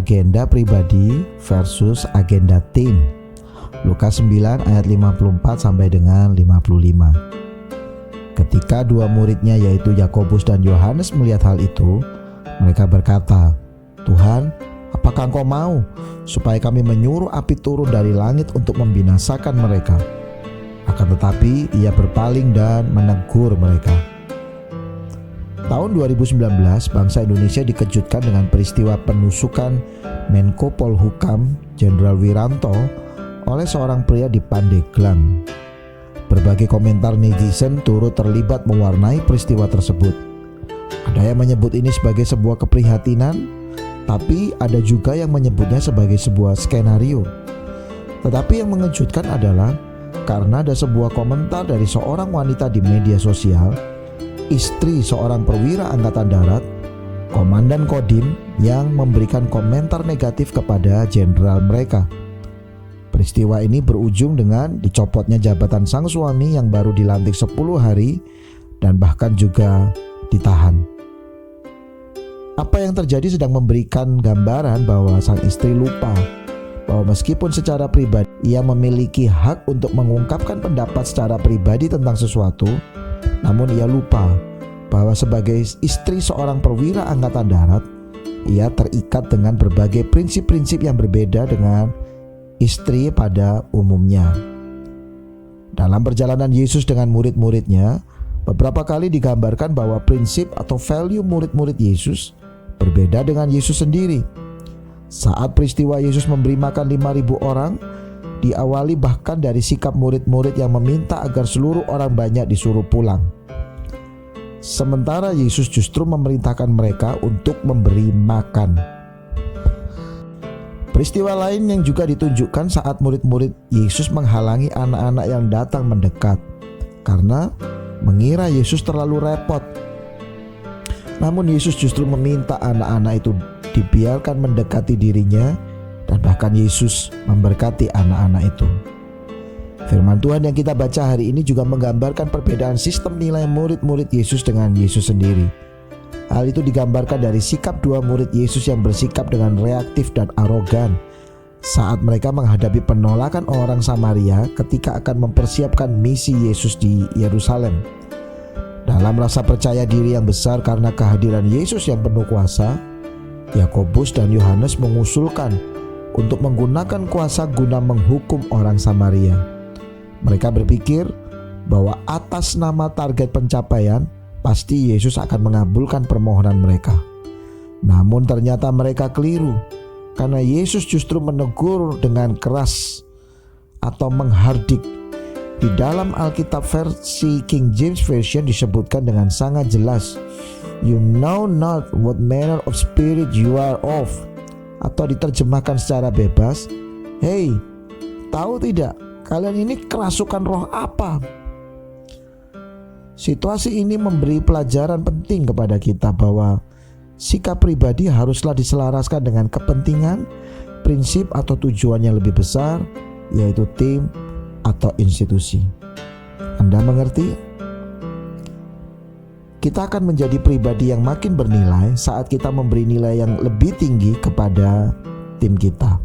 agenda pribadi versus agenda tim. Lukas 9 ayat 54 sampai dengan 55. Ketika dua muridnya yaitu Yakobus dan Yohanes melihat hal itu, mereka berkata, "Tuhan, apakah Engkau mau supaya kami menyuruh api turun dari langit untuk membinasakan mereka?" Akan tetapi ia berpaling dan menegur mereka. Tahun 2019, bangsa Indonesia dikejutkan dengan peristiwa penusukan Menko Polhukam Jenderal Wiranto oleh seorang pria di Pandeglang. Berbagai komentar netizen turut terlibat mewarnai peristiwa tersebut. Ada yang menyebut ini sebagai sebuah keprihatinan, tapi ada juga yang menyebutnya sebagai sebuah skenario. Tetapi yang mengejutkan adalah karena ada sebuah komentar dari seorang wanita di media sosial, istri seorang perwira angkatan darat, Komandan Kodim, yang memberikan komentar negatif kepada jenderal mereka. Peristiwa ini berujung dengan dicopotnya jabatan sang suami yang baru dilantik 10 hari dan bahkan juga ditahan. Apa yang terjadi sedang memberikan gambaran bahwa sang istri lupa bahwa meskipun secara pribadi ia memiliki hak untuk mengungkapkan pendapat secara pribadi tentang sesuatu, namun ia lupa bahwa sebagai istri seorang perwira angkatan darat, ia terikat dengan berbagai prinsip-prinsip yang berbeda dengan istri pada umumnya. Dalam perjalanan Yesus dengan murid-muridnya, beberapa kali digambarkan bahwa prinsip atau value murid-murid Yesus berbeda dengan Yesus sendiri. Saat peristiwa Yesus memberi makan 5.000 orang, diawali bahkan dari sikap murid-murid yang meminta agar seluruh orang banyak disuruh pulang. Sementara Yesus justru memerintahkan mereka untuk memberi makan. Peristiwa lain yang juga ditunjukkan saat murid-murid Yesus menghalangi anak-anak yang datang mendekat karena mengira Yesus terlalu repot. Namun Yesus justru meminta anak-anak itu dibiarkan mendekati dirinya, dan bahkan Yesus memberkati anak-anak itu. Firman Tuhan yang kita baca hari ini juga menggambarkan perbedaan sistem nilai murid-murid Yesus dengan Yesus sendiri. Hal itu digambarkan dari sikap dua murid Yesus yang bersikap dengan reaktif dan arogan saat mereka menghadapi penolakan orang Samaria ketika akan mempersiapkan misi Yesus di Yerusalem. Dalam rasa percaya diri yang besar karena kehadiran Yesus yang penuh kuasa, Yakobus dan Yohanes mengusulkan untuk menggunakan kuasa guna menghukum orang Samaria. Mereka berpikir bahwa atas nama target pencapaian, pasti Yesus akan mengabulkan permohonan mereka. Namun ternyata mereka keliru, karena Yesus justru menegur dengan keras atau menghardik. Di dalam Alkitab versi King James Version disebutkan dengan sangat jelas, "You know not what manner of spirit you are of." Atau diterjemahkan secara bebas, "Hei, tahu tidak kalian ini kerasukan roh apa?" Situasi ini memberi pelajaran penting kepada kita bahwa sikap pribadi haruslah diselaraskan dengan kepentingan, prinsip atau tujuan yang lebih besar, yaitu tim atau institusi. Anda mengerti? Kita akan menjadi pribadi yang makin bernilai saat kita memberi nilai yang lebih tinggi kepada tim kita.